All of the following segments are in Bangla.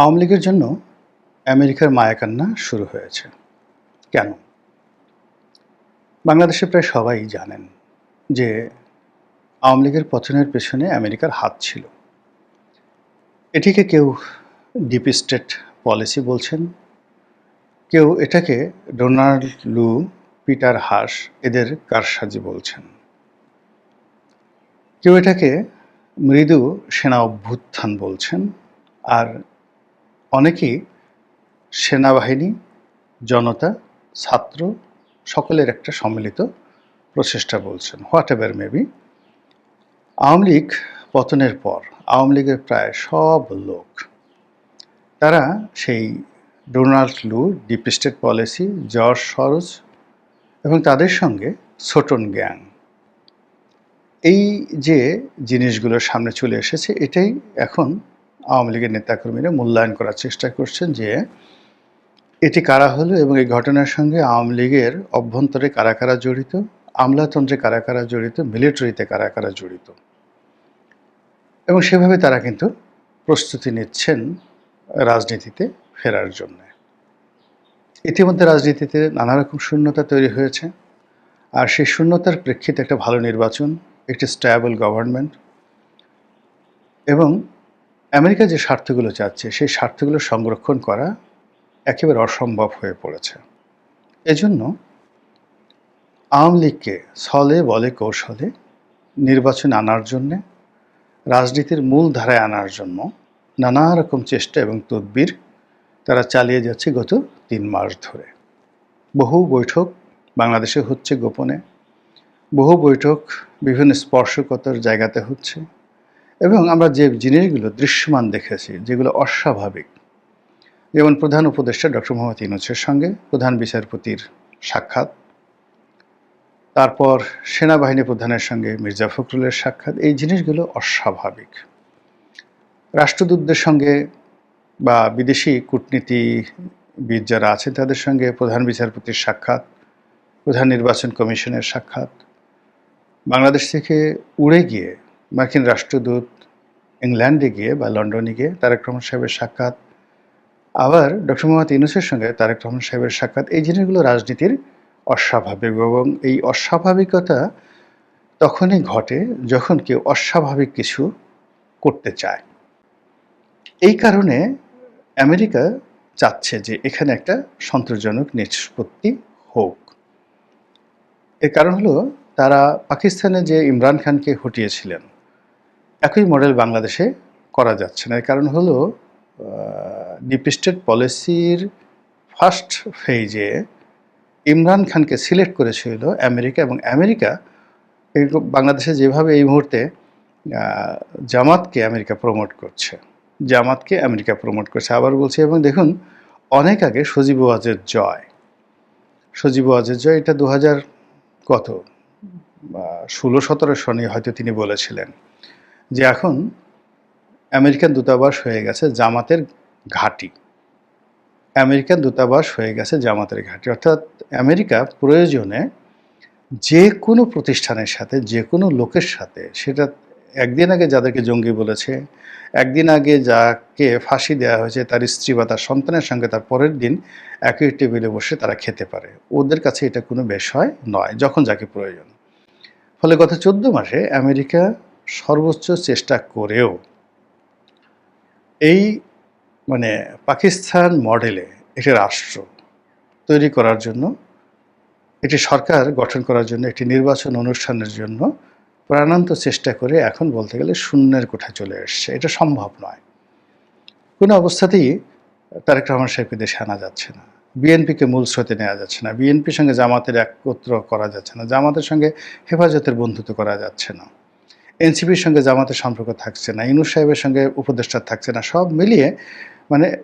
আওয়ামী লীগের জন্য আমেরিকার মায়াকান্না শুরু হয়েছে। কেন? বাংলাদেশে প্রায় সবাই জানেন যে আওয়ামী লীগের পতনের পেছনে আমেরিকার হাত ছিল। এটিকে কেউ ডিপ স্টেট পলিসি বলছেন, কেউ এটাকে ডোনাল্ড লু, পিটার হাস এদের কারসাজি বলছেন, কেউ এটাকে মৃদু সেনা অভ্যুত্থান বলছেন, আর অনেকেই সেনাবাহিনী, জনতা, ছাত্র সকলের একটা সম্মিলিত প্রচেষ্টা বলছেন। What ever maybe, Awami League পতনের পর আওয়ামী লীগের প্রায় সব লোক তারা সেই ডোনাল্ড লু, deep state policy, George Saroj এবং তাদের সঙ্গে ছোটন গ্যাং, এই যে জিনিসগুলোর সামনে চলে এসেছে, এটাই এখন আওয়ামী লীগের নেতাকর্মীরা মূল্যায়ন করার চেষ্টা করছেন যে এটি কারা হলো এবং এই ঘটনার সঙ্গে আওয়ামী লীগের অভ্যন্তরে কারা কারা জড়িত, আমলাতন্ত্রে কারা কারা জড়িত, মিলিটারিতে কারা কারা জড়িত, এবং সেভাবে তারা কিন্তু প্রস্তুতি নিচ্ছেন রাজনীতিতে ফেরার জন্য। ইতিমধ্যে রাজনীতিতে নানা রকম শূন্যতা তৈরি হয়েছে, আর সেই শূন্যতার প্রেক্ষিতে একটা ভালো নির্বাচন, একটি স্ট্যাবল গভর্নমেন্ট এবং আমেরিকা যে স্বার্থগুলো চাচ্ছে সেই স্বার্থগুলো সংরক্ষণ করা একেবারে অসম্ভব হয়ে পড়েছে। এজন্য আওয়ামী লীগকে ছলে বলে কৌশলে নির্বাচনে আনার জন্যে, রাজনীতির মূল ধারায় আনার জন্য নানা রকম চেষ্টা এবং তদবির তারা চালিয়ে যাচ্ছে গত ৩ মাস ধরে। বহু বৈঠক বাংলাদেশে হচ্ছে গোপনে, বহু বৈঠক বিভিন্ন স্পর্শকতার জায়গাতে হচ্ছে, এবং আমরা যে জিনিসগুলো দৃশ্যমান দেখেছি, যেগুলো অস্বাভাবিক, যেমন প্রধান উপদেষ্টা ডক্টর মোহাম্মদ ইউনূসের সঙ্গে প্রধান বিচারপতির সাক্ষাৎ, তারপর সেনাবাহিনী প্রধানের সঙ্গে মির্জা ফখরুলের সাক্ষাৎ, এই জিনিসগুলো অস্বাভাবিক। রাষ্ট্রদূতদের সঙ্গে বা বিদেশি কূটনীতিবিদ যারা আছেন তাদের সঙ্গে প্রধান বিচারপতির সাক্ষাৎ, প্রধান নির্বাচন কমিশনের সাক্ষাৎ, বাংলাদেশ থেকে উড়ে গিয়ে মার্কিন রাষ্ট্রদূত ইংল্যান্ডে গিয়ে বা লন্ডনে গিয়ে তারেক রহমান সাহেবের সাক্ষাৎ, আবার ডক্টর মোহাম্মদ ইউনূসের সঙ্গে তারেক রহমান সাহেবের সাক্ষাৎ, এই জিনিসগুলো রাজনীতির অস্বাভাবিক, এবং এই অস্বাভাবিকতা তখনই ঘটে যখন কেউ অস্বাভাবিক কিছু করতে চায়। এই কারণে আমেরিকা চাচ্ছে যে এখানে একটা সন্তোষজনক নিষ্পত্তি হোক। এর কারণ হলো তারা পাকিস্তানে যে ইমরান খানকে হটিয়েছিলেন, একই মডেল বাংলাদেশে করা যাচ্ছে না। এর কারণ হলো ডিপ স্টেট পলিসির ফার্স্ট ফেজে ইমরান খানকে সিলেক্ট করেছিল আমেরিকা, এবং আমেরিকা বাংলাদেশে যেভাবে এই মুহূর্তে জামাতকে আমেরিকা প্রমোট করছে, জামাতকে আমেরিকা প্রমোট করছে, আবার বলছে। এবং দেখুন, অনেক আগে সজীব ওয়াজের জয়, এটা 2000 কত 16-17 সনে হয়তো তিনি বলেছিলেন যে এখন আমেরিকান দূতাবাস হয়ে গেছে জামাতের ঘাঁটি, আমেরিকান দূতাবাস হয়ে গেছে জামাতের ঘাঁটি। অর্থাৎ আমেরিকা প্রয়োজনে যে কোনো প্রতিষ্ঠানের সাথে, যে কোনো লোকের সাথে, সেটা একদিন আগে যাদেরকে জঙ্গি বলেছে, একদিন আগে যাকে ফাঁসি দেওয়া হয়েছে তার স্ত্রী বা তার সন্তানের সঙ্গে তার পরের দিন একই টেবিলে বসে তারা খেতে পারে। ওদের কাছে এটা কোনো বিষয় নয়, যখন যাকে প্রয়োজন। ফলে গত 14 মাসে আমেরিকা সর্বোচ্চ চেষ্টা করেও এই পাকিস্তান মডেলে একটি রাষ্ট্র তৈরি করার জন্য, একটি সরকার গঠন করার জন্য, একটি নির্বাচন অনুষ্ঠানের জন্য প্রাণান্ত চেষ্টা করে এখন বলতে গেলে শূন্যের কোঠায় চলে এসছে। এটা সম্ভব নয়। কোনো অবস্থাতেই তারেক রহমান সাহেবকে দেশে আনা যাচ্ছে না, বিএনপিকে মূল স্রোতে নেওয়া যাচ্ছে না, বিএনপির সঙ্গে জামাতের একত্র করা যাচ্ছে না, জামাতের সঙ্গে হেফাজতের বন্ধুত্ব করা যাচ্ছে না, এনসিপির সঙ্গে জামাতের সম্পর্ক থাকছে না, ইউনূস সাহেবের সঙ্গে উপদেষ্টা থাকছে না। সব মিলিয়ে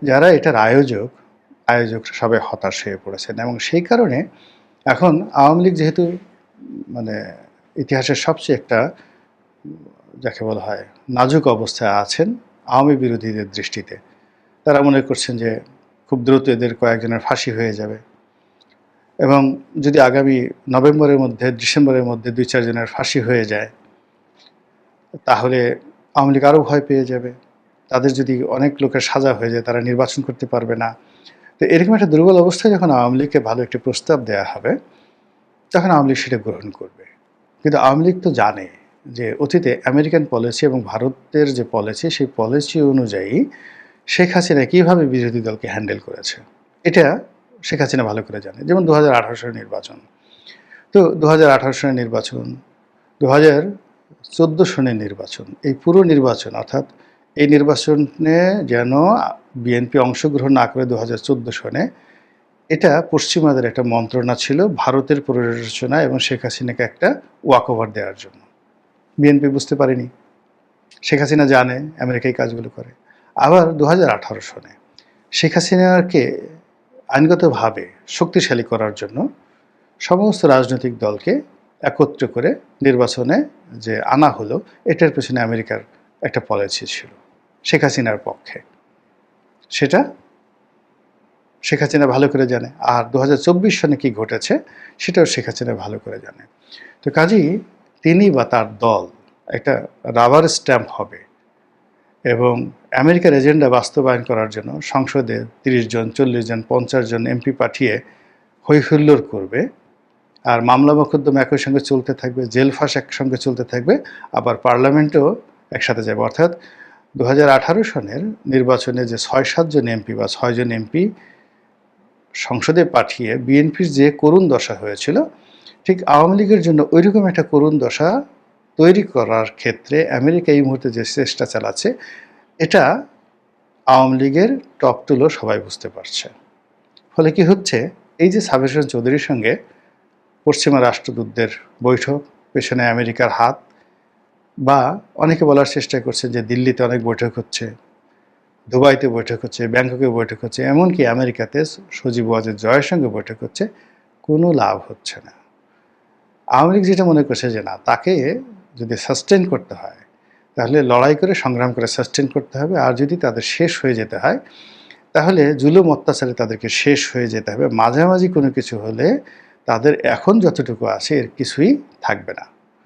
যারা এটার আয়োজক সবাই হতাশ হয়ে পড়েছেন, এবং সেই কারণে এখন আওয়ামী লীগ যেহেতু ইতিহাসের সবচেয়ে একটা যাকে বলা হয় নাজুক অবস্থায় আছেন আওয়ামী বিরোধীদের দৃষ্টিতে, তারা মনে করছেন যে খুব দ্রুত এদের কয়েকজনের ফাঁসি হয়ে যাবে, এবং যদি আগামী ডিসেম্বরের মধ্যে 2-4 জনের ফাঁসি হয়ে যায় তাহলে আওয়ামী লীগ আরও ভয় পেয়ে যাবে, তাদের যদি অনেক লোকের সাজা হয়ে যায়, তারা নির্বাচন করতে পারবে না। তো এরকম একটা দুর্বল অবস্থায় যখন আওয়ামী লীগকে ভালো একটি প্রস্তাব দেওয়া হবে, তখন আওয়ামী লীগ সেটা গ্রহণ করবে। কিন্তু আওয়ামী লীগ তো জানে যে অতীতে আমেরিকান পলিসি এবং ভারতের যে পলিসি, সেই পলিসি অনুযায়ী শেখ হাসিনা কীভাবে বিরোধী দলকে হ্যান্ডেল করেছে, এটা শেখ হাসিনা ভালো করে জানে। যেমন 2018 সালের নির্বাচন, তো 2018 সালের নির্বাচন, 2014 সনের নির্বাচন, এই পুরো নির্বাচন, অর্থাৎ এই নির্বাচনে যেন বিএনপি অংশগ্রহণ না করে 2014 সনে, এটা পশ্চিমাদের একটা মন্ত্রণা ছিল ভারতের প্ররোচনা এবং শেখ হাসিনাকে একটা ওয়াকওভার দেওয়ার জন্য। বিএনপি বুঝতে পারেনি, শেখ হাসিনা জানে আমেরিকা এই কাজগুলো করে। আবার 2018 সনে শেখ হাসিনাকে আইনগতভাবে শক্তিশালী করার জন্য সমস্ত রাজনৈতিক দলকে একত্র করে নির্বাচনে যে আনা হলো, এটার পেছনে আমেরিকার একটা পলিসি ছিল শেখ হাসিনার পক্ষে। সেটা শেখ হাসিনা ভালো করে জানে। আর 2024 সনে কি ঘটেছে সেটাও শেখ হাসিনা ভালো করে জানে। তো কাজেই তিনি বা তার দল একটা রাবার স্ট্যাম্প হবে এবং আমেরিকার এজেন্ডা বাস্তবায়ন করার জন্য সংসদে 30 জন, 40 জন, 50 জন এমপি পাঠিয়ে হৈহুল্লোড় করবে। আর মামলা মোকদ্দমা একই সঙ্গে চলতে থাকবে, জেল ফাঁস একসঙ্গে চলতে থাকবে, আবার পার্লামেন্টেও একসাথে যাবে। অর্থাৎ 2018 সনের নির্বাচনে যে 6-7 জন এমপি বা 6 জন এমপি সংসদে পাঠিয়ে বিএনপির যে করুণ দশা হয়েছিল, ঠিক আওয়ামী লীগের জন্য ওইরকম একটা করুণ দশা তৈরি করার ক্ষেত্রে আমেরিকা এই মুহূর্তে যে চেষ্টা চালাচ্ছে, এটা আওয়ামী লীগের টপ টুলো সবাই বুঝতে পারছে। ফলে কি হচ্ছে, এই যে সাবের হোসেন চৌধুরীর সঙ্গে পশ্চিমা রাষ্ট্রদূতদের বৈঠক, পেছনে আমেরিকার হাত, বা অনেকে বলার চেষ্টা করছে যে দিল্লিতে অনেক বৈঠক হচ্ছে, দুবাইতে বৈঠক হচ্ছে, ব্যাংককে বৈঠক হচ্ছে, এমনকি আমেরিকাতে সজীব ওয়াজেদ জয়ের সঙ্গে বৈঠক হচ্ছে, কোনো লাভ হচ্ছে না। আওয়ামী লীগ যেটা মনে করছে যে না, তাকে যদি সাস্টেন করতে হয় তাহলে লড়াই করে সংগ্রাম করে সাস্টেন করতে হবে, আর যদি তাদের শেষ হয়ে যেতে হয় তাহলে জুলুম অত্যাচারে তাদেরকে শেষ হয়ে যেতে হবে। মাঝামাঝি কোনো কিছু হলে তাদের এখন যতটুকু আছে এর কিছুই থাকবে না।